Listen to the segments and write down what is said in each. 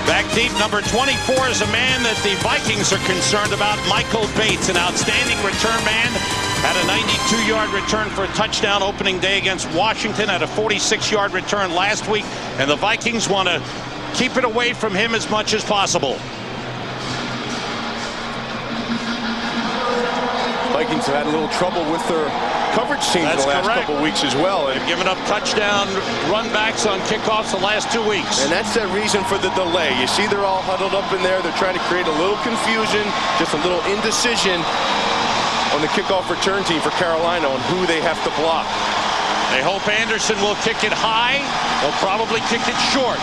Back deep, number 24 is a man that the Vikings are concerned about, Michael Bates, an outstanding return man. Had a 92-yard return for a touchdown opening day against Washington, had a 46-yard return last week, and the Vikings want to keep it away from him as much as possible. Vikings have had a little trouble with their coverage teams the last couple weeks as well. They've given up touchdown run backs on kickoffs the last 2 weeks. And that's that reason for the delay. You see they're all huddled up in there. They're trying to create a little confusion, just a little indecision on the kickoff return team for Carolina on who they have to block. They hope Anderson will kick it high. They'll probably kick it short.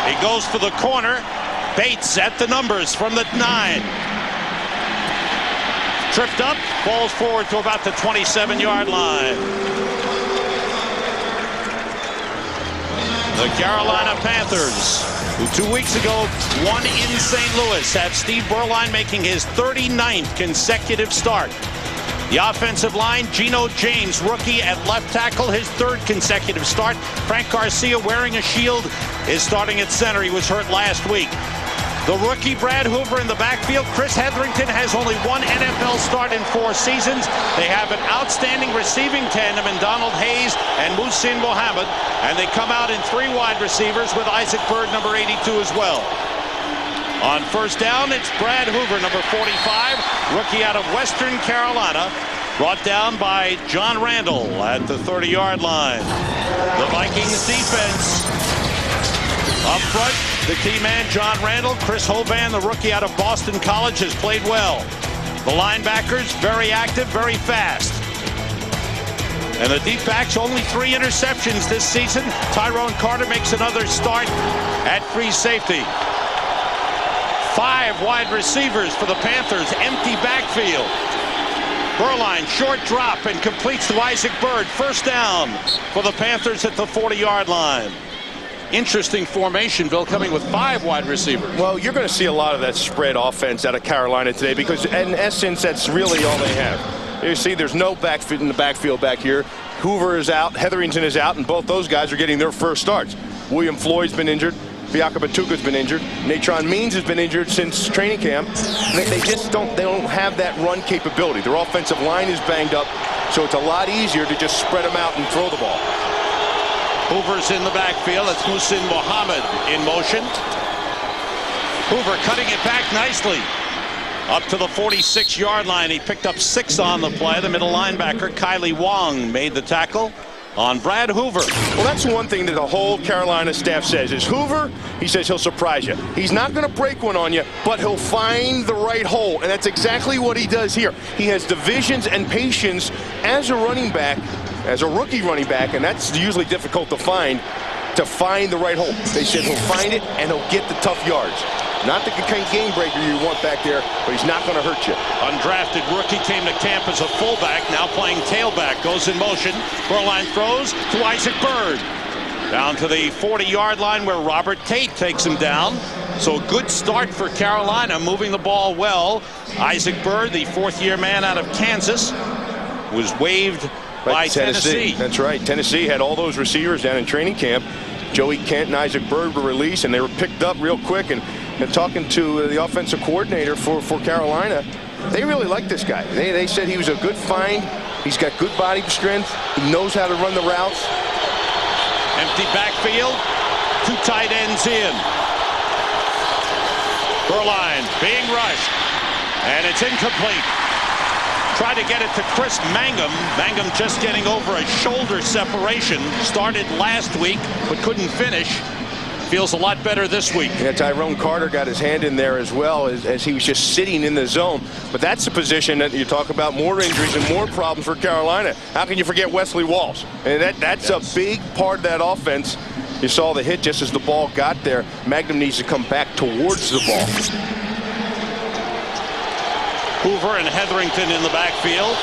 He goes for the corner. Bates at the numbers from the 9. Tripped up, falls forward to about the 27-yard line. The Carolina Panthers, who 2 weeks ago won in St. Louis, have Steve Berline making his 39th consecutive start. The offensive line, Geno James, rookie at left tackle, his 3rd consecutive start. Frank Garcia, wearing a shield, is starting at center. He was hurt last week. The rookie Brad Hoover in the backfield. Chris Hetherington has only 1 NFL start in 4 seasons. They have an outstanding receiving tandem in Donald Hayes and Muhsin Muhammad, and they come out in 3 wide receivers with Isaac Byrd, number 82, as well. On first down, it's Brad Hoover, number 45, rookie out of Western Carolina, brought down by John Randall at the 30-yard line. The Vikings defense up front, the key man, John Randall. Chris Hovan, the rookie out of Boston College, has played well. The linebackers, very active, very fast. And the deep backs, only 3 interceptions this season. Tyrone Carter makes another start at free safety. 5 wide receivers for the Panthers, empty backfield. Berline, short drop, and completes to Isaac Byrd. First down for the Panthers at the 40-yard line. Interesting formation, Bill, coming with 5 wide receivers. Well, you're going to see a lot of that spread offense out of Carolina today because, in essence, that's really all they have. You see, there's no backfield in the backfield back here. Hoover is out, Hetherington is out, and both those guys are getting their first starts. William Floyd's been injured. Biaka Batuka's been injured. Natron Means has been injured since training camp. They just don't have that run capability. Their offensive line is banged up, so it's a lot easier to just spread them out and throw the ball. Hoover's in the backfield. It's Muhsin Muhammad in motion. Hoover cutting it back nicely. Up to the 46-yard line. He picked up 6 on the play. The middle linebacker, Kylie Wong, made the tackle on Brad Hoover. Well, that's one thing that the whole Carolina staff says is Hoover, he says he'll surprise you. He's not going to break one on you, but he'll find the right hole, and that's exactly what he does here. He has the visions and patience as a running back, as a rookie running back, and that's usually difficult to find the right hole. They said he'll find it and he'll get the tough yards. Not the kind of game breaker you want back there, but he's not going to hurt you. Undrafted rookie came to camp as a fullback, now playing tailback, goes in motion. Berline throws to Isaac Byrd. Down to the 40-yard line where Robert Tate takes him down. So a good start for Carolina, moving the ball well. Isaac Byrd, the 4th-year man out of Kansas, was waived by Tennessee. That's right. Tennessee had all those receivers down in training camp. Joey Kent and Isaac Byrd were released, and they were picked up real quick. And talking to the offensive coordinator for Carolina, they really like this guy. They said he was a good find. He's got good body strength. He knows how to run the routes. Empty backfield. 2 tight ends in. Berline being rushed. And it's incomplete. Tried to get it to Chris Mangum. Mangum just getting over a shoulder separation. Started last week, but couldn't finish. Feels a lot better this week. Yeah, Tyrone Carter got his hand in there as well as he was just sitting in the zone. But that's the position that you talk about, more injuries and more problems for Carolina. How can you forget Wesley Walls? And that's a big part of that offense. You saw the hit just as the ball got there. Magnum needs to come back towards the ball. Hoover and Hetherington in the backfield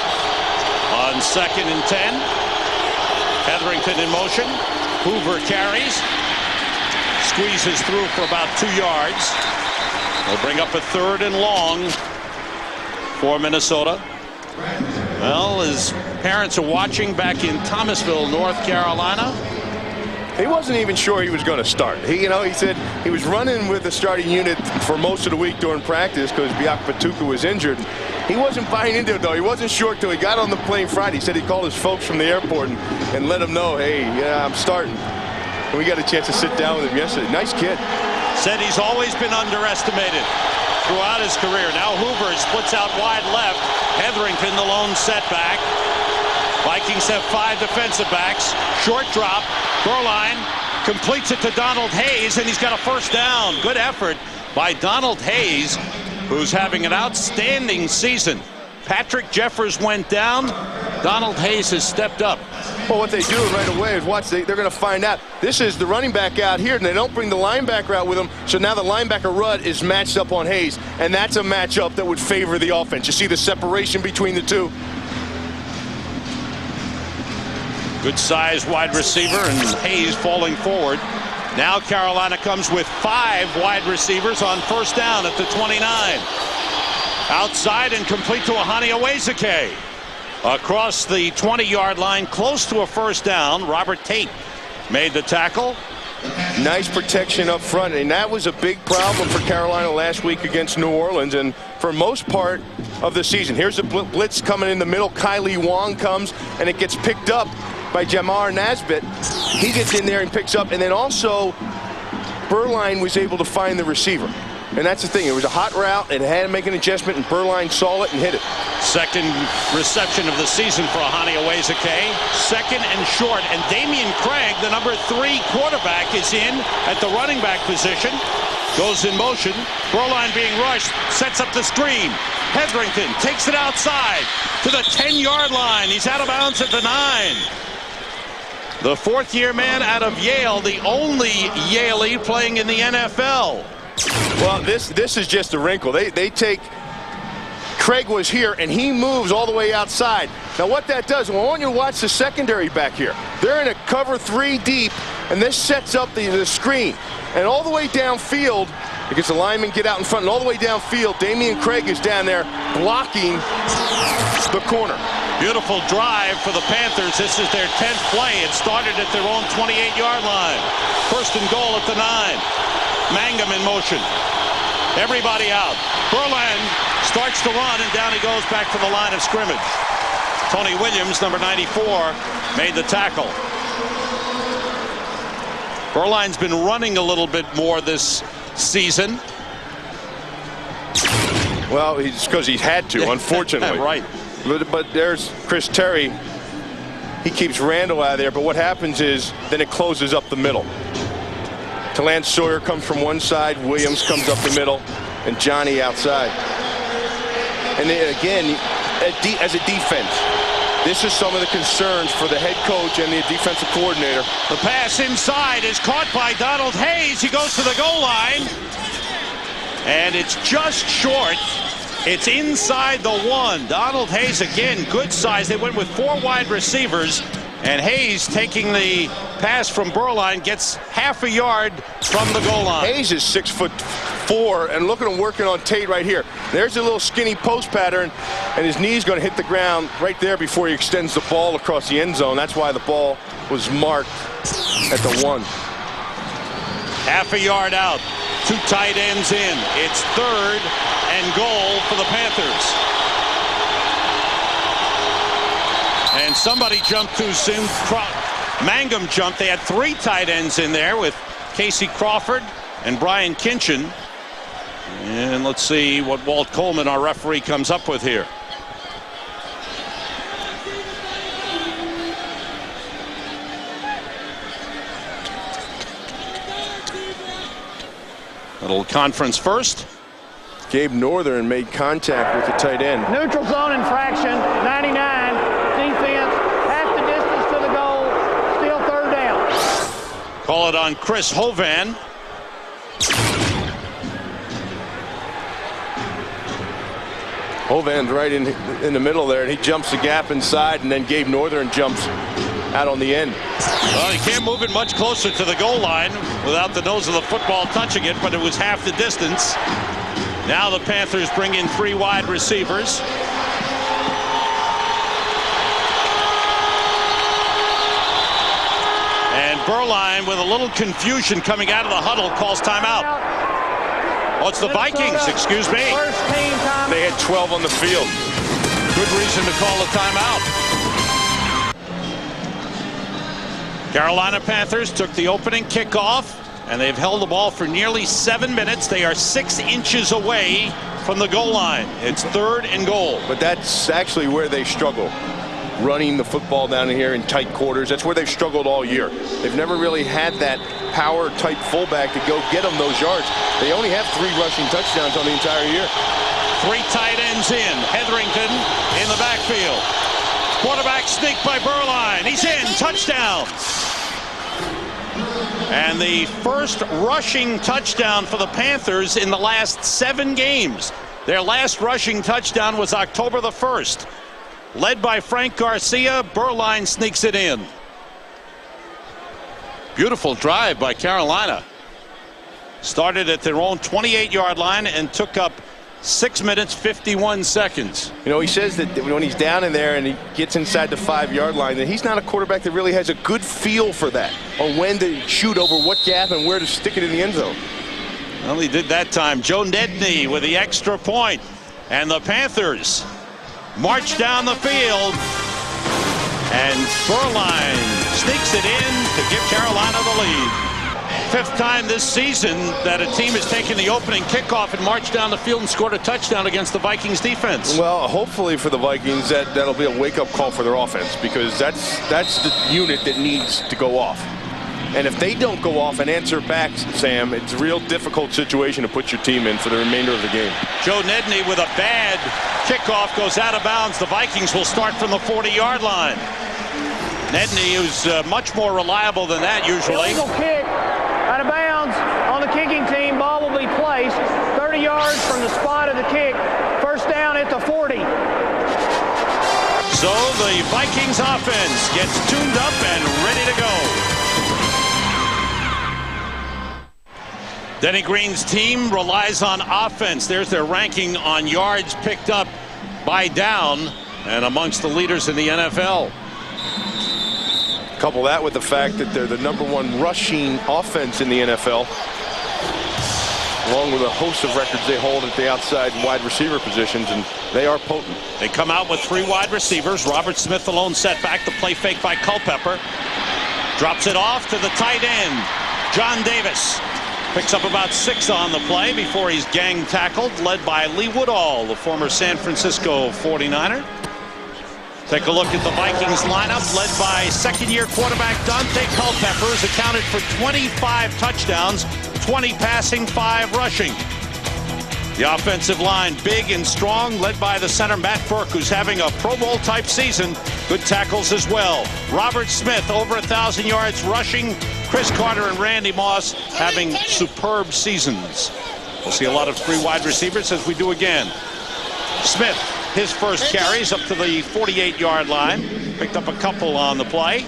on 2nd and 10. Hetherington in motion. Hoover carries. Squeezes through for about 2 yards. They'll bring up a 3rd and long for Minnesota. Well, his parents are watching back in Thomasville, North Carolina. He wasn't even sure he was going to start. He said he was running with the starting unit for most of the week during practice because Biak was injured. He wasn't buying into it, though. He wasn't sure till he got on the plane Friday. He said he called his folks from the airport and let them know, hey, yeah, I'm starting. And we got a chance to sit down with him yesterday. Nice kid. Said he's always been underestimated throughout his career. Now Hoover splits out wide left. Hetherington the lone setback. Vikings have 5 defensive backs. Short drop. Berline completes it to Donald Hayes, and he's got a first down. Good effort by Donald Hayes, who's having an outstanding season. Patrick Jeffers went down. Donald Hayes has stepped up. Well, what they do right away is watch. They're going to find out. This is the running back out here, and they don't bring the linebacker out with them. So now the linebacker Rudd is matched up on Hayes, and that's a matchup that would favor the offense. You see the separation between the two. Good size wide receiver, and Hayes falling forward. Now Carolina comes with 5 wide receivers on first down at the 29. Outside and complete to Ahani Awezike. Across the 20-yard line, close to a first down. Robert Tate made the tackle. Nice protection up front, and that was a big problem for Carolina last week against New Orleans, and for most part of the season. Here's a blitz coming in the middle. Kylie Wong comes, and it gets picked up by Jamar Nasbit. He gets in there and picks up, and then also Berline was able to find the receiver. And that's the thing. It was a hot route. It had to make an adjustment, and Berline saw it and hit it. Second reception of the season for Ahani Awezike. Second and short. And Damian Craig, the number 3 quarterback, is in at the running back position. Goes in motion. Berline being rushed. Sets up the screen. Hetherington takes it outside to the 10-yard line. He's out of bounds at the 9. The 4th-year man out of Yale, the only Yalie playing in the NFL. Well, this is just a wrinkle. They take Craig was here, and he moves all the way outside. Now, what that does, I want you to watch the secondary back here. They're in a cover 3 deep, and this sets up the screen. And all the way downfield, because the linemen get out in front, and all the way downfield, Damian Craig is down there blocking the corner. Beautiful drive for the Panthers. This is their 10th play. It started at their own 28-yard line. First and goal at the 9. Mangum in motion. Everybody out. Berline starts to run, and down he goes back to the line of scrimmage. Tony Williams, number 94, made the tackle. Berline's been running a little bit more this season. Well, it's because he's had to, unfortunately. Right. But there's Chris Terry. He keeps Randall out of there, but what happens is then it closes up the middle. Talance Sawyer comes from one side, Williams comes up the middle, and Johnny outside. And then again, as a defense, this is some of the concerns for the head coach and the defensive coordinator. The pass inside is caught by Donald Hayes. He goes to the goal line, and it's just short. It's inside the 1. Donald Hayes, again, good size. They went with 4 wide receivers. And Hayes, taking the pass from Berline, gets half a yard from the goal line. Hayes is 6'4", and look at him working on Tate right here. There's a little skinny post pattern, and his knee's going to hit the ground right there before he extends the ball across the end zone. That's why the ball was marked at the 1. Half a yard out. 2 tight ends in. It's 3rd and goal for the Panthers. And somebody jumped too soon. Mangum jumped. They had 3 tight ends in there with Casey Crawford and Brian Kinchin. And let's see what Walt Coleman, our referee, comes up with here. Little conference first. Gabe Northern made contact with the tight end. Neutral zone infraction, 99. Defense, half the distance to the goal, still 3rd down. Call it on Chris Hovan. Hovan's right in the middle there, and he jumps the gap inside, and then Gabe Northern jumps out on the end. Well, he can't move it much closer to the goal line without the nose of the football touching it, but it was half the distance. Now the Panthers bring in 3 wide receivers. And Berline, with a little confusion coming out of the huddle, calls timeout. Oh, it's the Vikings, excuse me. First team time. They had 12 on the field. Good reason to call a timeout. Carolina Panthers took the opening kickoff, and they've held the ball for nearly 7 minutes. They are 6 inches away from the goal line. It's 3rd and goal. But that's actually where they struggle. Running the football down here in tight quarters. That's where they've struggled all year. They've never really had that power-type fullback to go get them those yards. They only have 3 rushing touchdowns on the entire year. 3 tight ends in. Hetherington in the backfield. Quarterback sneak by Berline. He's in. Touchdown. And the first rushing touchdown for the Panthers in the last 7 games. Their last rushing touchdown was October the 1st. Led by Frank Garcia, Berline sneaks it in. Beautiful drive by Carolina. Started at their own 28-yard line and took up 6 minutes, 51 seconds. You know, he says that when he's down in there and he gets inside the 5-yard line, that he's not a quarterback that really has a good feel for that, or when to shoot over what gap and where to stick it in the end zone. Well, he did that time. Joe Nedney with the extra point. And the Panthers march down the field. And Berline sneaks it in to give Carolina the lead. 5th time this season that a team has taken the opening kickoff and marched down the field and scored a touchdown against the Vikings defense. Well, hopefully for the Vikings, that'll be a wake-up call for their offense, because that's the unit that needs to go off. And if they don't go off and answer back, Sam, it's a real difficult situation to put your team in for the remainder of the game. Joe Nedney with a bad kickoff goes out of bounds. The Vikings will start from the 40-yard line. Nedney, who's much more reliable than that usually. Illegal kick out of bounds on the kicking team. Ball will be placed 30 yards from the spot of the kick. First down at the 40. So the Vikings offense gets tuned up and ready to go. Denny Green's team relies on offense. There's their ranking on yards picked up by down, and amongst the leaders in the NFL. Couple that with the fact that they're the #1 rushing offense in the NFL, along with a host of records they hold at the outside wide receiver positions, and they are potent. They come out with 3 wide receivers. Robert Smith, the lone setback. The play fake by Culpepper. Drops it off to the tight end, John Davis. Picks up about 6 on the play before he's gang tackled, led by Lee Woodall, the former San Francisco 49er. Take a look at the Vikings lineup, led by second-year quarterback Dante Culpepper, who's accounted for 25 touchdowns, 20 passing, 5 rushing. The offensive line, big and strong, led by the center Matt Burke, who's having a Pro Bowl-type season. Good tackles as well. Robert Smith, over 1,000 yards rushing. Chris Carter and Randy Moss having superb seasons. We'll see a lot of 3 wide receivers as we do again. Smith, his first carries up to the 48-yard line. Picked up a couple on the play.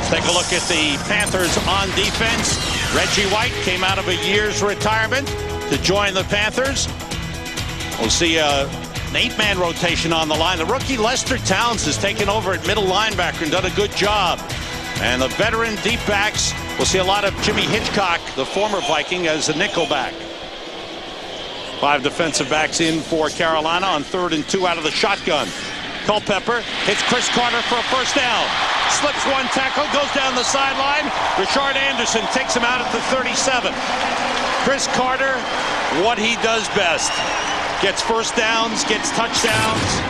Take a look at the Panthers on defense. Reggie White came out of a year's retirement to join the Panthers. We'll see an 8-man rotation on the line. The rookie Lester Towns has taken over at middle linebacker and done a good job. And the veteran deep backs, we'll see a lot of Jimmy Hitchcock, the former Viking, as a nickel back. 5 defensive backs in for Carolina on 3rd and 2 out of the shotgun. Culpepper hits Chris Carter for a first down. Slips 1 tackle, goes down the sideline. Richard Anderson takes him out at the 37. Chris Carter, what he does best. Gets first downs, gets touchdowns.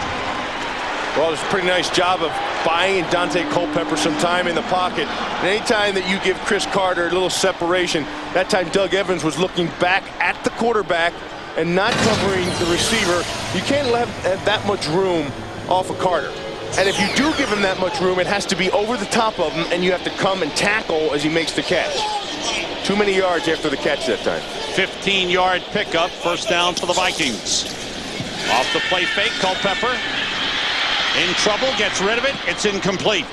Well, it's a pretty nice job of buying Dante Culpepper some time in the pocket. And anytime that you give Chris Carter a little separation, that time Doug Evans was looking back at the quarterback and not covering the receiver. You can't have that much room off of Carter. And if you do give him that much room, it has to be over the top of him, and you have to come and tackle as he makes the catch. Too many yards after the catch that time. 15-yard pickup, first down for the Vikings. Off the play fake, Culpepper in trouble, gets rid of it. It's incomplete.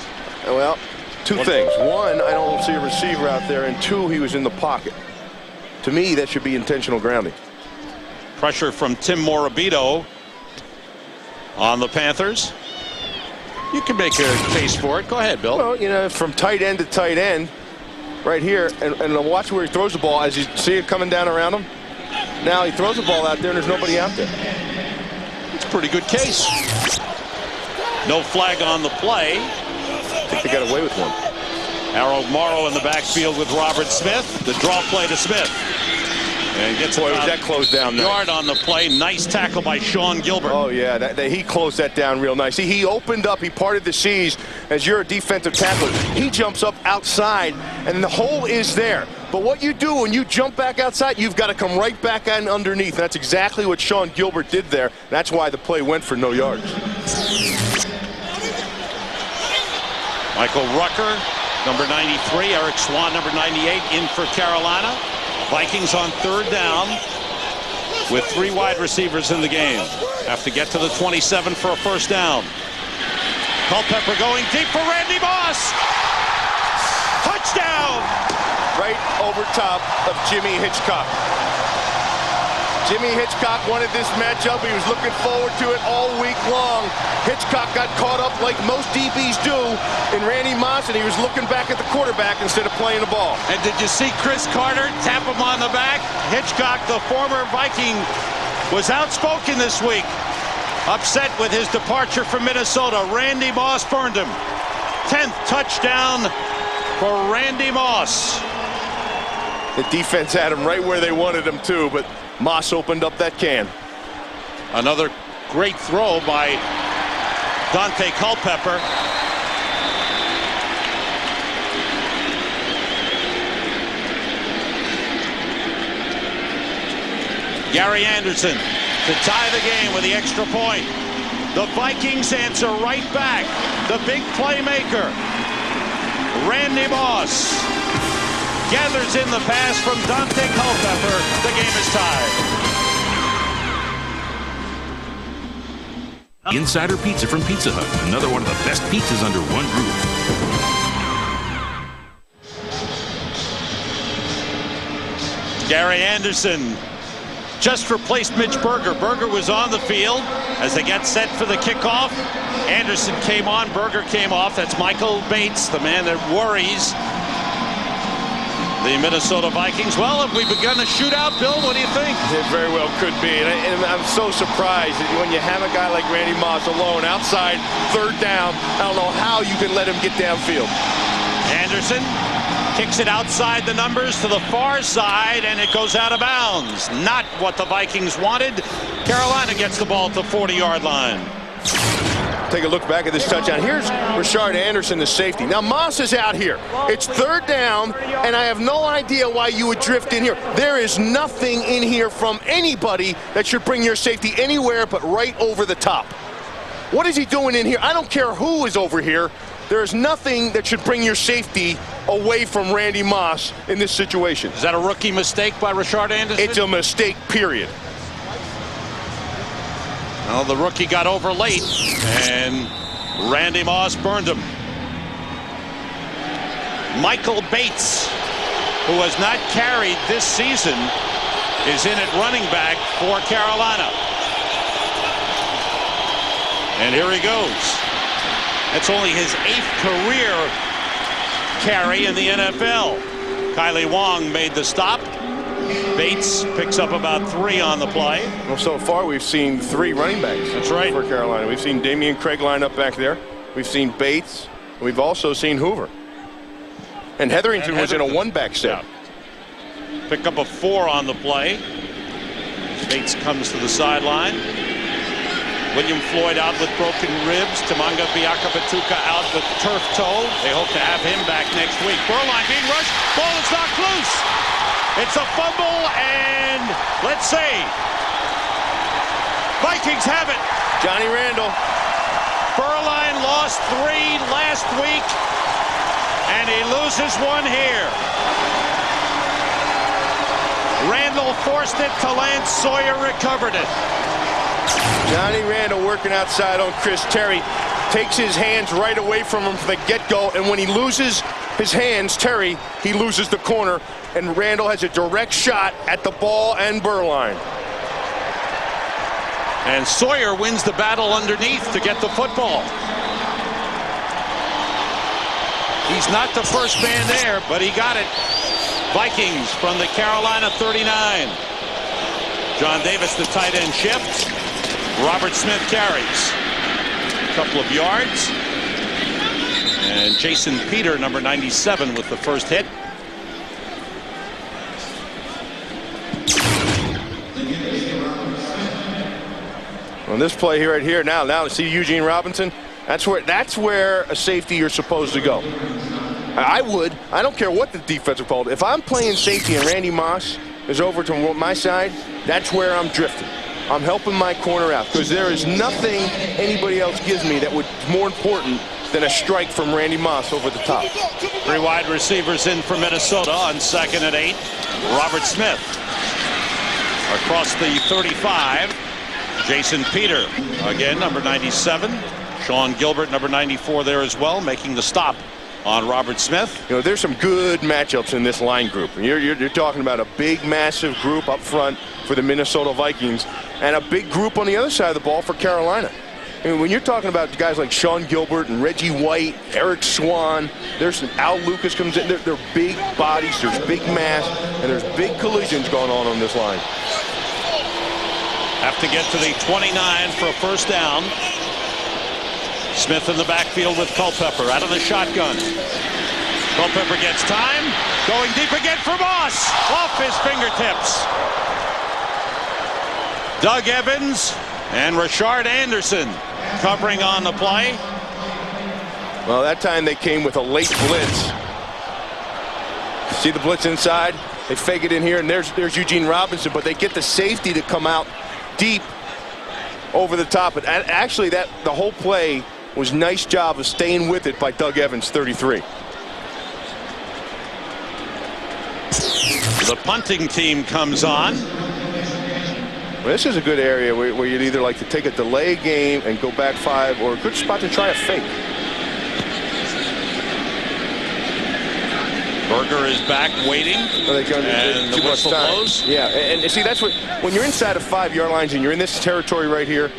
Well, 2 things. 1, I don't see a receiver out there, and 2, he was in the pocket. To me, that should be intentional grounding. Pressure from Tim Morabito on the Panthers. You can make a case for it. Go ahead, Bill. Well, you know, from tight end to tight end, right here, and watch where he throws the ball as you see it coming down around him. Now he throws the ball out there and there's nobody out there. It's a pretty good case. No flag on the play. I think they got away with one. Harold Morrow in the backfield with Robert Smith. The draw play to Smith. And gets Boy, was that closed down a yard on the play. Nice tackle by Sean Gilbert. Oh, yeah, he closed that down real nice. He opened up, he parted the seas. As you're a defensive tackler, he jumps up outside, and the hole is there. But what you do when you jump back outside, you've got to come right back in underneath. That's exactly what Sean Gilbert did there. That's why the play went for no yards. Michael Rucker, number 93. Eric Swan, number 98, in for Carolina. Vikings on third down with 3 wide receivers in the game. Have to get to the 27 for a first down. Culpepper going deep for Randy Moss. Touchdown! Right over top of Jimmy Hitchcock. Jimmy Hitchcock wanted this matchup. He was looking forward to it all week long. Hitchcock got caught up like most DBs do in Randy Moss, and he was looking back at the quarterback instead of playing the ball. And did you see Chris Carter tap him on the back? Hitchcock, the former Viking, was outspoken this week. Upset with his departure from Minnesota. Randy Moss burned him. 10th touchdown for Randy Moss. The defense had him right where they wanted him to, but Moss opened up that can. Another great throw by Dante Culpepper. Gary Anderson to tie the game with the extra point. The Vikings answer right back. The big playmaker, Randy Moss, gathers in the pass from Dante Culpepper. The game is tied. Insider Pizza from Pizza Hut. Another one of the best pizzas under one roof. Gary Anderson just replaced Mitch Berger. Berger was on the field as they get set for the kickoff. Anderson came on, Berger came off. That's Michael Bates, the man that worries the Minnesota Vikings. Well, have we begun a shootout, Bill? What do you think? It very well could be. And I'm so surprised that when you have a guy like Randy Moss alone outside, third down, I don't know how you can let him get downfield. Anderson kicks it outside the numbers to the far side, and it goes out of bounds. Not what the Vikings wanted. Carolina gets the ball at the 40-yard line. Take a look back at this touchdown. Here's Rashard Anderson, the safety. Now Moss is out here. It's third down, and I have no idea why you would drift in here. There is nothing in here from anybody that should bring your safety anywhere but right over the top. What is he doing in here? I don't care who is over here. There is nothing that should bring your safety away from Randy Moss in this situation. Is that a rookie mistake by Rashard Anderson? It's a mistake, period. Well, the rookie got over late, and Randy Moss burned him. Michael Bates, who has not carried this season, is in at running back for Carolina. And here he goes. That's only his 8th career carry in the NFL. Kylie Wong made the stop. Bates picks up about 3 on the play. Well, so far we've seen 3 running backs. That's right. For Carolina. We've seen Damian Craig line up back there. We've seen Bates. We've also seen Hoover. And Hetherington was in a one-back set. Yeah. Pick up a 4 on the play. Bates comes to the sideline. William Floyd out with broken ribs. Tamanga Biaka-Batuka out with turf toe. They hope to have him back next week. Burline being rushed. Ball is knocked loose. It's a fumble, and let's see. Vikings have it. Johnny Randall. Burline lost 3 last week, and he loses 1 here. Randall forced it to Lance Sawyer, recovered it. Johnny Randall working outside on Chris Terry. Takes his hands right away from him from the get-go, and when he loses his hands, Terry, he loses the corner, and Randall has a direct shot at the ball and Burline. And Sawyer wins the battle underneath to get the football. He's not the first man there, but he got it. Vikings from the Carolina 39. John Davis, the tight end, shift. Robert Smith carries. A couple of yards. And Jason Peter, number 97, with the first hit. On this play here, right here, now see Eugene Robinson. That's where a safety you're supposed to go. I don't care what the defensive called. If I'm playing safety and Randy Moss is over to my side, that's where I'm drifting. I'm helping my corner out because there is nothing anybody else gives me that would be more important than a strike from Randy Moss over the top. 3 wide receivers in for Minnesota on 2nd and 8. Robert Smith across the 35. Jason Peter, again, number 97. Sean Gilbert, number 94 there as well, making the stop on Robert Smith. You know, there's some good matchups in this line group. You're talking about a big, massive group up front for the Minnesota Vikings and a big group on the other side of the ball for Carolina. I mean, when you're talking about guys like Sean Gilbert and Reggie White, Eric Swan, there's some Al Lucas comes in. They're big bodies, there's big mass, and there's big collisions going on this line. Have to get to the 29 for a first down. Smith in the backfield with Culpepper out of the shotgun. Culpepper gets time. Going deep again for Moss. Off his fingertips. Doug Evans and Rashard Anderson covering on the play. Well, that time they came with a late blitz. See the blitz inside? They fake it in here, and there's Eugene Robinson, but they get the safety to come out deep over the top. But actually, the whole play was a nice job of staying with it by Doug Evans, 33. The punting team comes on. Well, this is a good area where you'd either like to take a delay game and go back 5, or a good spot to try a fake. Berger is back waiting. And the whistle blows. Yeah, and see, that's when you're inside of 5-yard lines and you're in this territory right here,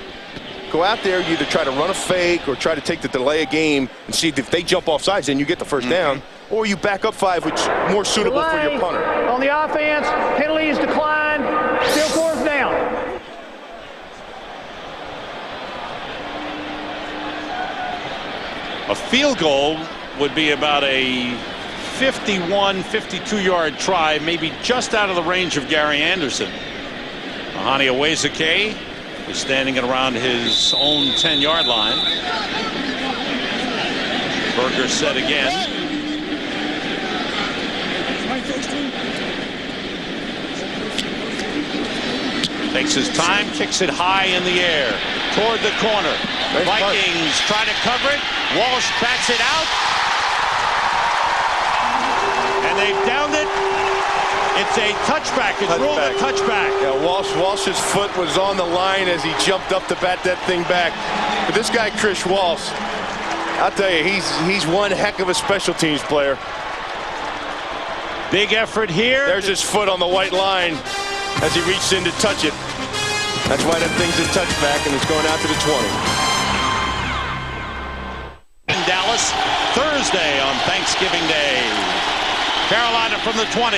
go out there, you either try to run a fake or try to take the delay a game and see if they jump off sides, then you get the first down, or you back up 5, which is more suitable for your punter. On the offense, penalties declined, still 4th down. A field goal would be about a 51, 52-yard try, maybe just out of the range of Gary Anderson. Ahani Awezike is standing at around his own 10-yard line. Berger set again. Takes his time, kicks it high in the air toward the corner. Vikings try to cover it. Walsh bats it out. And they've downed it. It's a touchback. It's ruled a touchback. Yeah, Walsh's foot was on the line as he jumped up to bat that thing back. But this guy, Chris Walsh, I'll tell you, he's one heck of a special teams player. Big effort here. There's his foot on the white line as he reached in to touch it. That's why that thing's a touchback, and it's going out to the 20. In Dallas, Thursday on Thanksgiving Day. Carolina from the 20.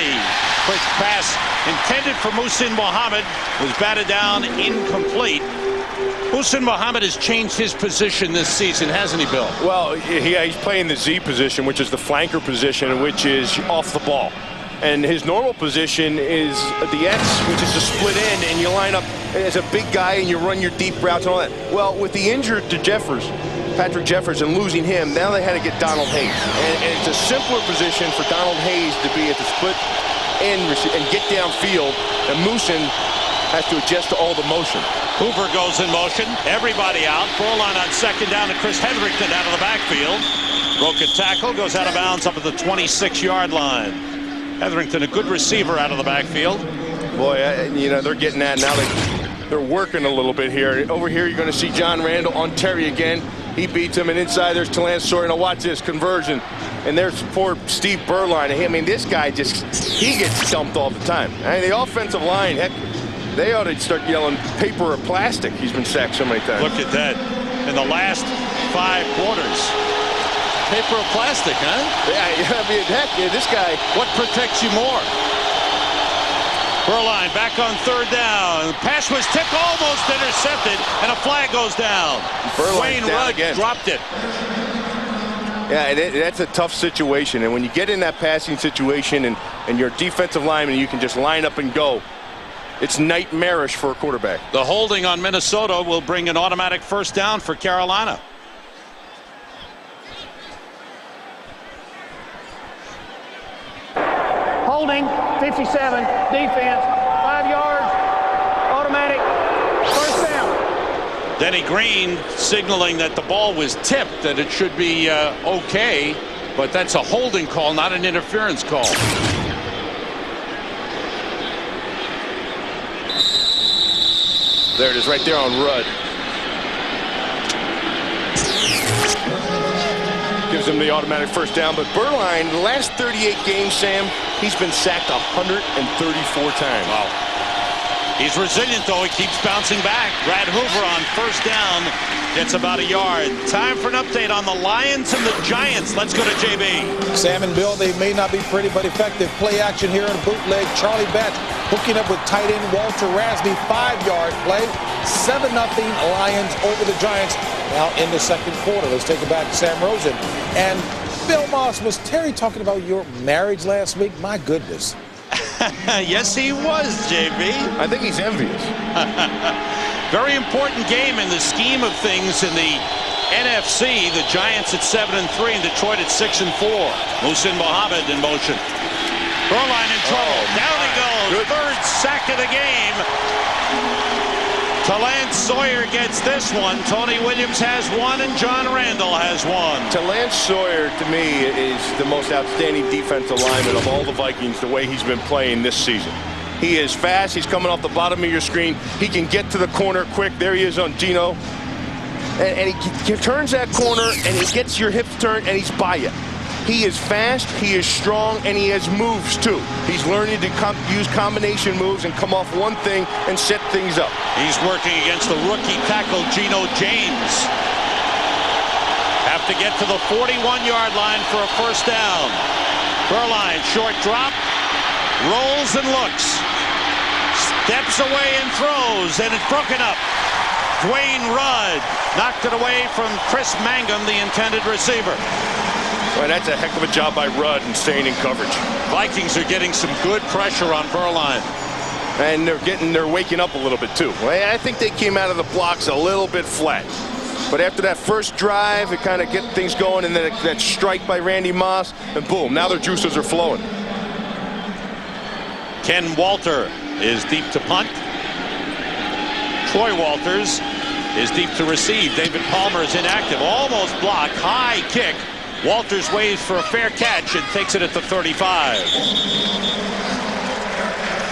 Quick pass intended for Muhsin Muhammad was batted down, incomplete. Muhsin Muhammad has changed his position this season, hasn't he, Bill? Well, he's playing the Z position, which is the flanker position, which is off the ball. And his normal position is the X, which is a split end, and you line up as a big guy and you run your deep routes and all that. Well, with the injured to Patrick Jeffers, and losing him, now they had to get Donald Hayes. And it's a simpler position for Donald Hayes to be at the split end and get downfield, and Muhsin has to adjust to all the motion. Hoover goes in motion. Everybody out. Furlong on 2nd down to Chris Hetherington out of the backfield. Broken tackle, goes out of bounds up at the 26-yard line. Hetherington, a good receiver out of the backfield. Boy, you know, they're getting that now. They're working a little bit here. Over here, you're going to see John Randall on Terry again. He beats him, and inside there's Talance Sawyer. Now watch this conversion. And there's poor Steve Berline. I mean, this guy he gets stumped all the time. I mean, the offensive line, heck, they ought to start yelling paper or plastic. He's been sacked so many times. Look at that. In the last 5 quarters, Paper or plastic, huh? Yeah, I mean, heck, this guy. What protects you more? Berline back on third down. The pass was tipped, almost intercepted, and a flag goes down. Wayne Rudd dropped it. Yeah, and that's a tough situation. And when you get in that passing situation and you're a defensive lineman, you can just line up and go. It's nightmarish for a quarterback. The holding on Minnesota will bring an automatic first down for Carolina. Holding, 57, defense, 5 yards, automatic, first down. Denny Green signaling that the ball was tipped, that it should be okay, but that's a holding call, not an interference call. There it is right there on Rudd. Gives him the automatic first down. But Berline, the last 38 games, Sam, he's been sacked 134 times. Wow. He's resilient, though. He keeps bouncing back. Brad Hoover on first down gets about a yard. Time for an update on the Lions and the Giants. Let's go to JB. Sam and Bill, they may not be pretty but effective. Play action here in bootleg. Charlie Batch hooking up with tight end Walter Rasby. 5-yard play. 7-0 Lions over the Giants now in the second quarter. Let's take it back to Sam Rosen. And Bill Moss, was Terry talking about your marriage last week? My goodness. Yes, he was, JB. I think he's envious. Very important game in the scheme of things in the NFC. The Giants at 7-3 and Detroit at 6-4. Muhsin Muhammad in motion. Berline in trouble. Down he goes. Good. Third sack of the game. Lance Sawyer gets this one. Tony Williams has one, and John Randall has one. Lance Sawyer, to me, is the most outstanding defensive lineman of all the Vikings, the way he's been playing this season. He is fast. He's coming off the bottom of your screen. He can get to the corner quick. There he is on Gino. And he turns that corner, and he gets your hips turned, and he's by you. He is fast, he is strong, and he has moves, too. He's learning to use combination moves and come off one thing and set things up. He's working against the rookie tackle, Gino James. Have to get to the 41-yard line for a first down. Berline, short drop, rolls and looks. Steps away and throws, and it's broken up. Dwayne Rudd knocked it away from Chris Mangum, the intended receiver. Well, that's a heck of a job by Rudd in staying in coverage. Vikings are getting some good pressure on Berline. And they're waking up a little bit, too. I think they came out of the blocks a little bit flat. But after that first drive, it kind of get things going, and then that strike by Randy Moss, and boom, now their juices are flowing. Ken Walter is deep to punt. Troy Walters is deep to receive. David Palmer is inactive. Almost blocked. High kick. Walters waits for a fair catch and takes it at the 35.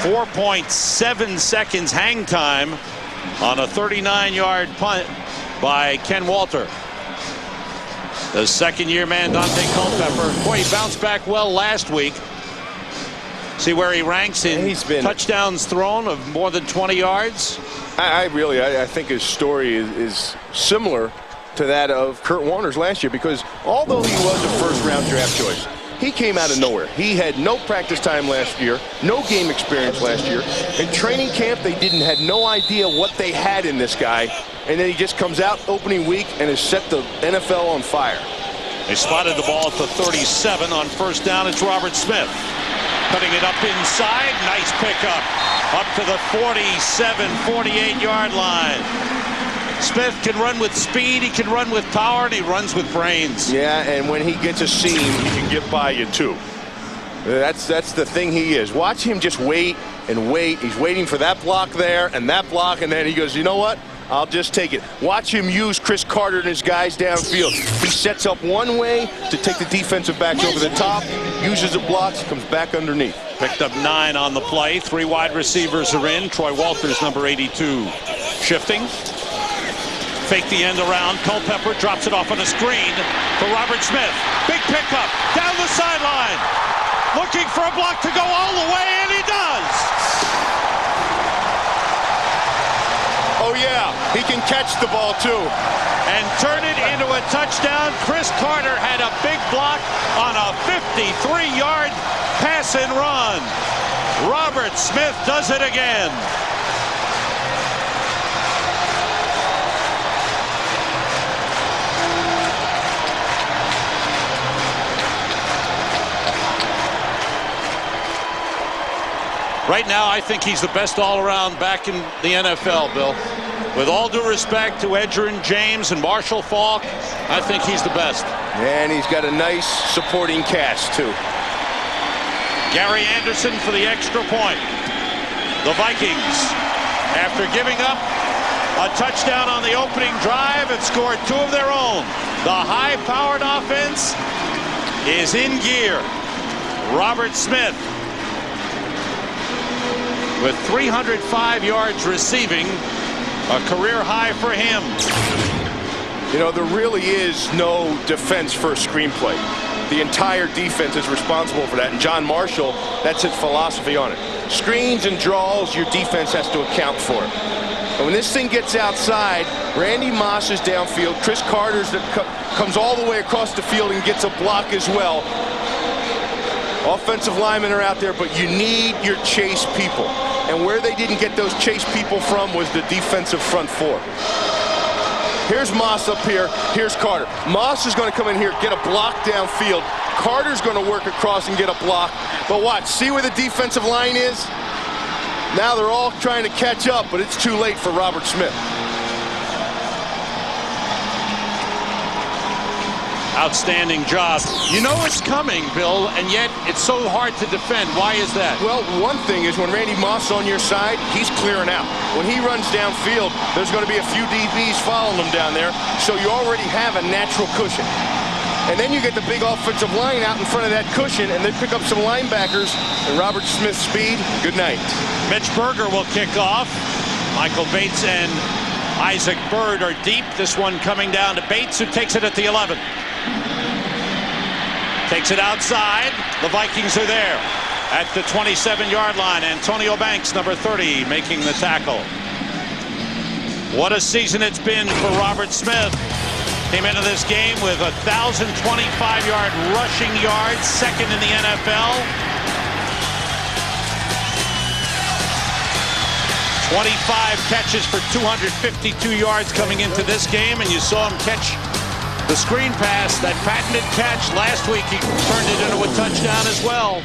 4.7 seconds hang time on a 39-yard punt by Ken Walter. The second-year man, Dante Culpepper. Boy, he bounced back well last week. See where he ranks in touchdowns thrown of more than 20 yards? I think his story is similar to that of Kurt Warner's last year, because although he was a first-round draft choice, he came out of nowhere. He had no practice time last year, no game experience last year. In training camp, they had no idea what they had in this guy, and then he just comes out opening week and has set the NFL on fire. They spotted the ball at the 37 on first down. It's Robert Smith. Cutting it up inside. Nice pickup. Up to the 47, 48-yard line. Smith can run with speed, he can run with power, and he runs with brains. Yeah, and when he gets a seam, he can get by you, too. That's the thing he is. Watch him just wait and wait. He's waiting for that block there and that block, and then he goes, you know what? I'll just take it. Watch him use Chris Carter and his guys downfield. He sets up one way to take the defensive backs over the top, uses the blocks, comes back underneath. Picked up 9 on the play. 3 wide receivers are in. Troy Walters, number 82, shifting. Fake the end around. Culpepper drops it off on a screen for Robert Smith. Big pickup down the sideline. Looking for a block to go all the way, and he does. Oh, yeah. He can catch the ball, too. And turn it into a touchdown. Chris Carter had a big block on a 53-yard pass and run. Robert Smith does it again. Right now, I think he's the best all-around back in the NFL, Bill. With all due respect to Edgerrin James and Marshall Faulk, I think he's the best. And he's got a nice supporting cast, too. Gary Anderson for the extra point. The Vikings, after giving up a touchdown on the opening drive, have scored 2 of their own. The high-powered offense is in gear. Robert Smith with 305 yards receiving, a career high for him. You know, there really is no defense for a screenplay. The entire defense is responsible for that, and John Marshall, that's his philosophy on it. Screens and draws, your defense has to account for it. And when this thing gets outside, Randy Moss is downfield, Chris Carter's that comes all the way across the field and gets a block as well. Offensive linemen are out there, but you need your chase people. And where they didn't get those chase people from was the defensive front 4. Here's Moss up here. Here's Carter. Moss is going to come in here, get a block downfield. Carter's going to work across and get a block. But watch, see where the defensive line is? Now they're all trying to catch up, but it's too late for Robert Smith. Outstanding job. You know it's coming, Bill, and yet it's so hard to defend. Why is that? Well, one thing is when Randy Moss is on your side, he's clearing out. When he runs downfield, there's going to be a few DBs following him down there, so you already have a natural cushion. And then you get the big offensive line out in front of that cushion, and they pick up some linebackers, and Robert Smith's speed, good night. Mitch Berger will kick off. Michael Bates and Isaac Bird are deep. This one coming down to Bates, who takes it at the 11. Takes it outside. The Vikings are there at the 27-yard line. Antonio Banks, number 30, making the tackle. What a season it's been for Robert Smith. Came into this game with 1,025-yard rushing yards, second in the NFL. 25 catches for 252 yards coming into this game, and you saw him catch the screen pass, that patented catch last week. He turned it into a touchdown as well.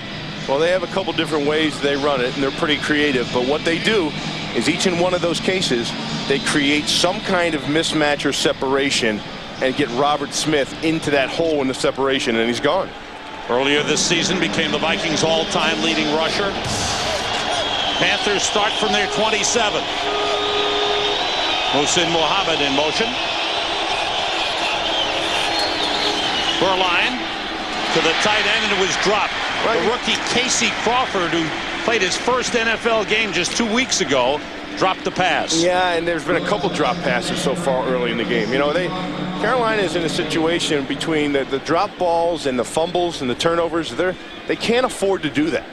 Well, they have a couple different ways they run it, and they're pretty creative. But what they do is each and one of those cases, they create some kind of mismatch or separation and get Robert Smith into that hole in the separation, and he's gone. Earlier this season became the Vikings' all-time leading rusher. Panthers start from their 27. Muhsin Muhammad in motion. Burline to the tight end, and it was dropped. Right. The rookie Casey Crawford, who played his first NFL game just 2 weeks ago, dropped the pass. Yeah, and there's been a couple drop passes so far early in the game. You know, Carolina is in a situation between the drop balls and the fumbles and the turnovers. They can't afford to do that.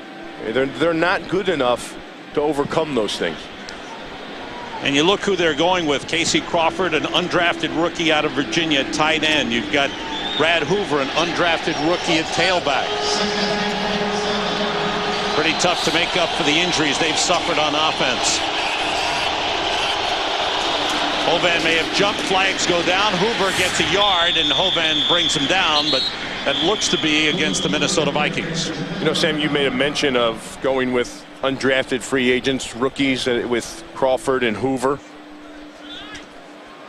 They're not good enough to overcome those things. And you look who they're going with. Casey Crawford, an undrafted rookie out of Virginia, tight end. You've got Brad Hoover, an undrafted rookie at tailback. Pretty tough to make up for the injuries they've suffered on offense. Hovan may have jumped. Flags go down. Hoover gets a yard, and Hovan brings him down, but that looks to be against the Minnesota Vikings. You know, Sam, you made a mention of going with undrafted free agents, rookies with Crawford and Hoover.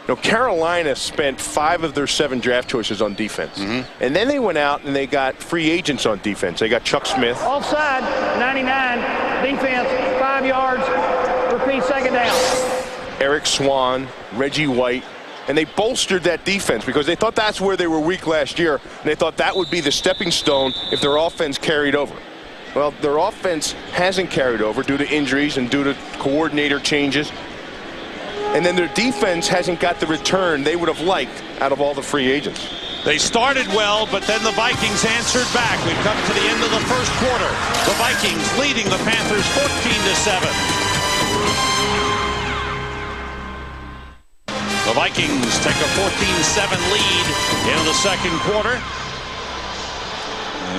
You know, Carolina spent 5 of their 7 draft choices on defense. And then they went out and they got free agents on defense. They got Chuck Smith. Offside, 99, defense, 5 yards, repeat, second down. Eric Swan, Reggie White, and they bolstered that defense because they thought that's where they were weak last year, and they thought that would be the stepping stone if their offense carried over. Well, their offense hasn't carried over due to injuries and due to coordinator changes. And then their defense hasn't got the return they would have liked out of all the free agents. They started well, but then the Vikings answered back. We've come to the end of the first quarter. The Vikings leading the Panthers 14-7. Vikings take a 14-7 lead in the second quarter.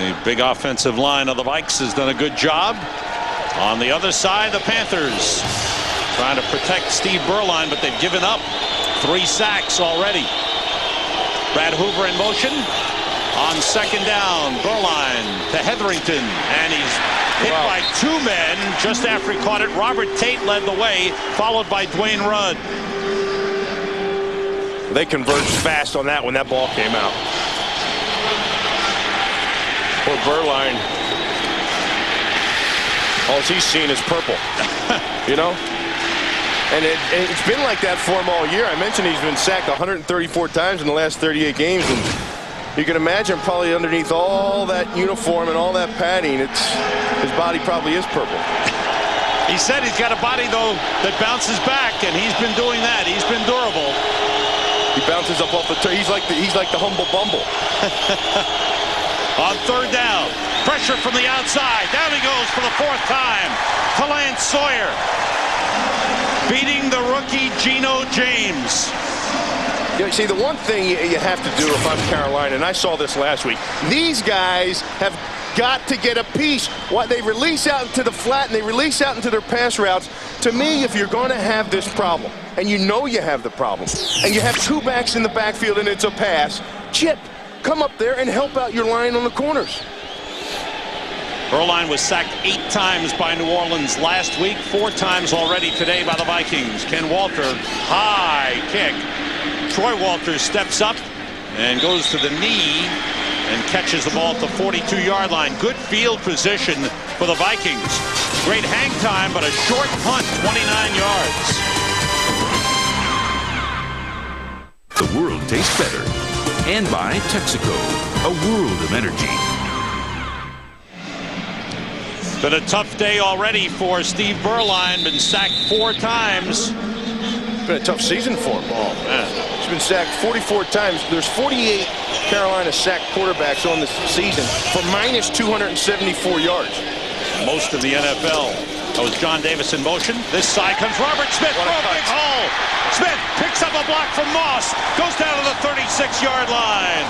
A big offensive line of the Vikes has done a good job. On the other side, the Panthers trying to protect Steve Berline, but they've given up 3 sacks already. Brad Hoover in motion. On second down, Berline to Hetherington, and he's hit by 2 men just after he caught it. Robert Tate led the way, followed by Dwayne Rudd. They converged fast on that when that ball came out. Poor Berline. All he's seen is purple. You know? And it's been like that for him all year. I mentioned he's been sacked 134 times in the last 38 games. And you can imagine probably underneath all that uniform and all that padding, his body probably is purple. He said he's got a body, though, that bounces back, and he's been doing that. He's been durable. He bounces up off the turf. He's like the humble bumble. On third down, pressure from the outside. Down he goes for the 4th time to Lance Sawyer, beating the rookie Geno James. You see, the one thing you have to do if I'm Carolina, and I saw this last week, these guys have got to get a piece. What they release out into the flat and they release out into their pass routes. To me, if you're going to have this problem, and you know you have the problem, and you have 2 backs in the backfield and it's a pass, chip, come up there and help out your line on the corners. Berline was sacked 8 times by New Orleans last week, 4 times already today by the Vikings. Ken Walter, high kick. Troy Walters steps up and goes to the knee and catches the ball at the 42-yard line. Good field position for the Vikings. Great hang time, but a short punt, 29 yards. The world tastes better. And by Texaco, a world of energy. It's been a tough day already for Steve Berline. Been sacked 4 times. It's been a tough season for him. Oh, man. He's been sacked 44 times. There's 48 Carolina sacked quarterbacks on this season for minus 274 yards. Most of the NFL. That was John Davis in motion. This side comes Robert Smith. What a big hole. Smith picks up a block from Moss. Goes down to the 36-yard line.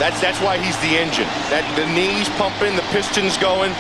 That's why he's the engine. The knees pumping, the pistons going.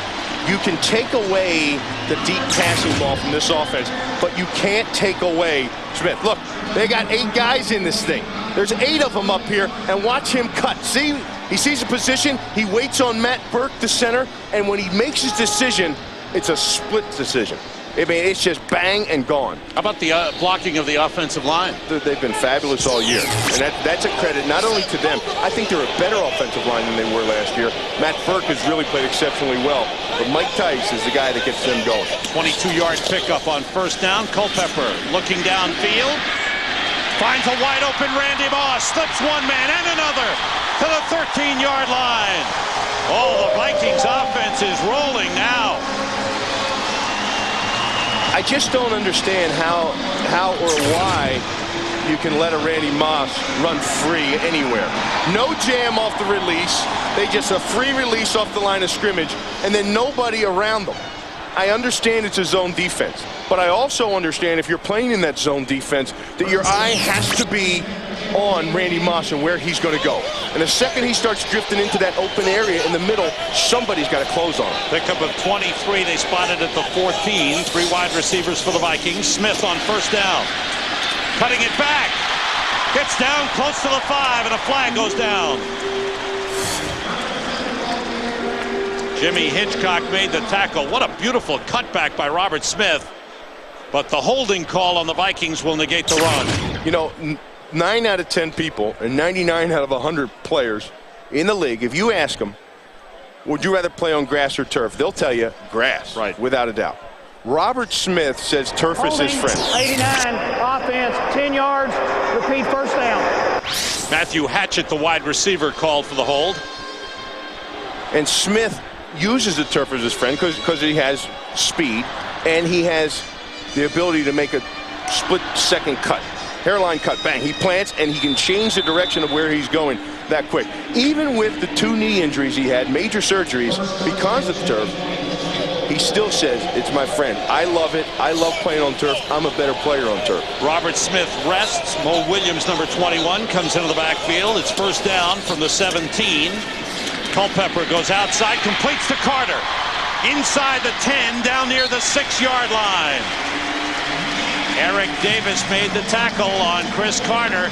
You can take away the deep passing ball from this offense, but you can't take away Smith. Look, they got 8 guys in this thing. There's 8 of them up here, and watch him cut. See, he sees a position, he waits on Matt Burke, the center, and when he makes his decision, it's a split decision. I mean, it's just bang and gone. How about the blocking of the offensive line? They've been fabulous all year, and that's a credit not only to them. I think they're a better offensive line than they were last year. Matt Burke has really played exceptionally well, but Mike Tice is the guy that gets them going. 22-yard pickup on first down. Culpepper looking downfield. Finds a wide-open Randy Moss. Slips one man and another to the 13-yard line. Oh, the Vikings offense is rolling now. I just don't understand how or why you can let a Randy Moss run free anywhere. No jam off the release. They just a free release off the line of scrimmage, and then nobody around them. I understand it's a zone defense, but I also understand if you're playing in that zone defense that your eye has to be on Randy Moss and where he's going to go. And the second he starts drifting into that open area in the middle, somebody's got to close on him. Pickup of 23. They spotted at the 14. 3 wide receivers for the Vikings. Smith on first down. Cutting it back. Gets down close to the 5, and a flag goes down. Jimmy Hitchcock made the tackle. What a beautiful cutback by Robert Smith. But the holding call on the Vikings will negate the run. You know, 9 out of 10 people and 99 out of 100 players in the league, if you ask them, would you rather play on grass or turf? They'll tell you grass, right, without a doubt. Robert Smith says turf is his friend. 89, offense, 10 yards, repeat first down. Matthew Hatchett, the wide receiver, called for the hold. And Smith uses the turf as his friend because he has speed and he has the ability to make a split-second cut. Hairline cut, bang, he plants and he can change the direction of where he's going that quick. Even with the 2 knee injuries he had, major surgeries, because of the turf, he still says, it's my friend. I love it. I love playing on turf. I'm a better player on turf. Robert Smith rests. Mo Williams, number 21, comes into the backfield. It's first down from the 17. Culpepper goes outside, completes to Carter. Inside the 10, down near the 6-yard line. Eric Davis made the tackle on Chris Carter.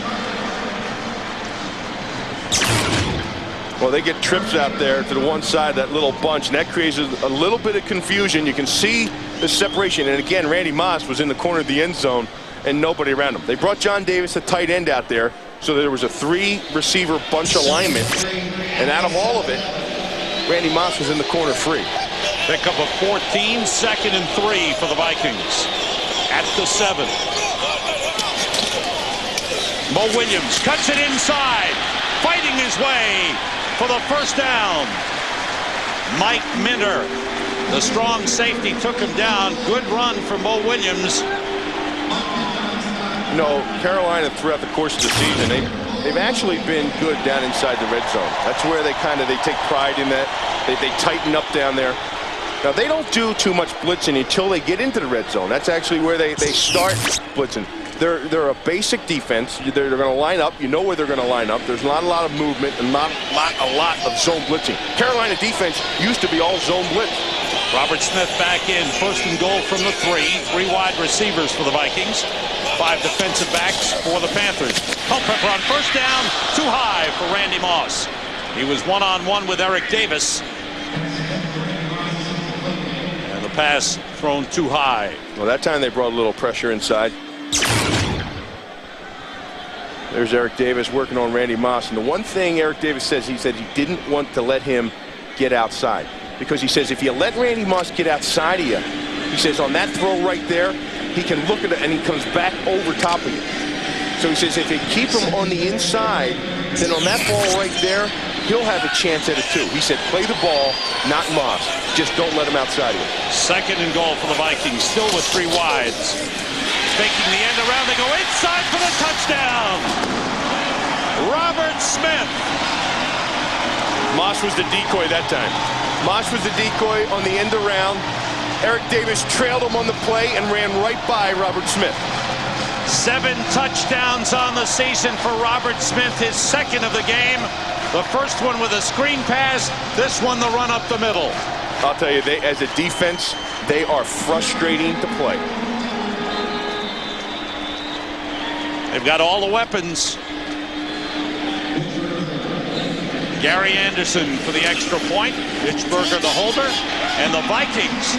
Well, they get trips out there to the one side, that little bunch, and that creates a little bit of confusion. You can see the separation. And again, Randy Moss was in the corner of the end zone and nobody around him. They brought John Davis, the tight end, out there, so there was a 3-receiver bunch alignment. And out of all of it, Randy Moss was in the corner free. Pick up a 14, 2nd and 3 for the Vikings. At the 7. Mo Williams cuts it inside, fighting his way for the first down. Mike Minter, the strong safety, took him down. Good run from Mo Williams. You know, Carolina throughout the course of the season, they've actually been good down inside the red zone. That's where they take pride in that. They tighten up down there. Now, they don't do too much blitzing until they get into the red zone. That's actually where they start blitzing. They're a basic defense. They're going to line up. You know where they're going to line up. There's not a lot of movement and not a lot of zone blitzing. Carolina defense used to be all zone blitz. Robert Smith back in, 1st and goal from the 3. 3 wide receivers for the Vikings. 5 defensive backs for the Panthers. Culpepper on first down, too high for Randy Moss. He was one-on-one with Eric Davis. And the pass thrown too high. Well, that time they brought a little pressure inside. There's Eric Davis working on Randy Moss. And the one thing Eric Davis says, he said he didn't want to let him get outside. Because he says if you let Randy Moss get outside of you, he says on that throw right there, he can look at it and he comes back over top of you. So he says if you keep him on the inside, then on that ball right there, he'll have a chance at it too. He said play the ball, not Moss. Just don't let him outside of you. 2nd and goal for the Vikings, still with 3 wides. Making the end around, they go inside for the touchdown. Robert Smith. Moss was the decoy that time. Moss was the decoy on the end around. Eric Davis trailed him on the play and ran right by Robert Smith. 7 touchdowns on the season for Robert Smith, his 2nd of the game. The first one with a screen pass, this one the run up the middle. I'll tell you, as a defense, they are frustrating to play. They've got all the weapons. Gary Anderson for the extra point. Pittsburgher the holder. And the Vikings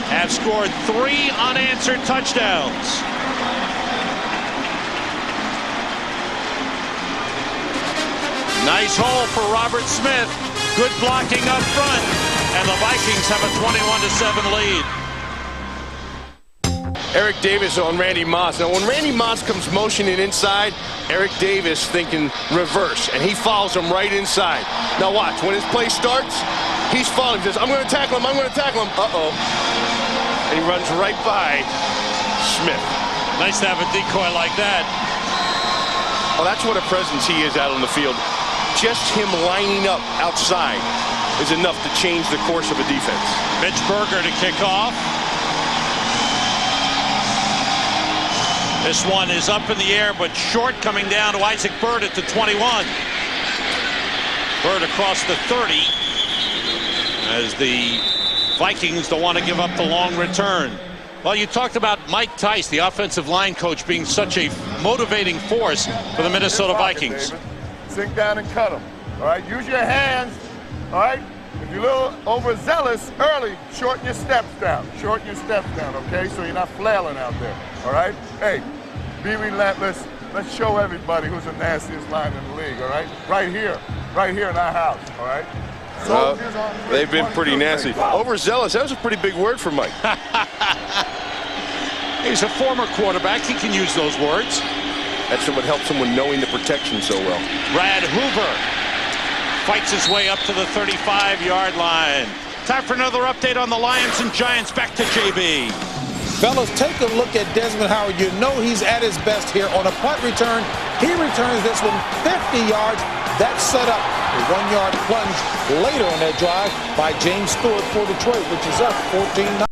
have scored 3 unanswered touchdowns. Nice hole for Robert Smith. Good blocking up front. And the Vikings have a 21-7 lead. Eric Davis on Randy Moss. Now, when Randy Moss comes motioning inside, Eric Davis thinking reverse, and he follows him right inside. Now watch, when his play starts, he's following. He says, I'm going to tackle him, I'm going to tackle him. Uh-oh. And he runs right by Smith. Nice to have a decoy like that. Well, that's what a presence he is out on the field. Just him lining up outside is enough to change the course of a defense. Pittsburgher to kick off. This one is up in the air, but short, coming down to Isaac Bird at the 21. Bird across the 30 as the Vikings don't want to give up the long return. Well, you talked about Mike Tice, the offensive line coach, being such a motivating force for the Minnesota Vikings. Sink down and cut them. All right, use your hands. All right, if you're a little overzealous early, shorten your steps down. Shorten your steps down, okay? So you're not flailing out there. All right? Hey, be relentless. Let's show everybody who's the nastiest line in the league, all right? Right here in our house, all right? They've been pretty nasty. Overzealous, that was a pretty big word for Mike. He's a former quarterback. He can use those words. That's what helps him with knowing the protection so well. Brad Hoover fights his way up to the 35-yard line. Time for another update on the Lions and Giants. Back to JB. Fellas, take a look at Desmond Howard. You know he's at his best here on a punt return. He returns this one 50 yards. That set up a 1-yard plunge later on that drive by James Stewart for Detroit, which is up 14-9.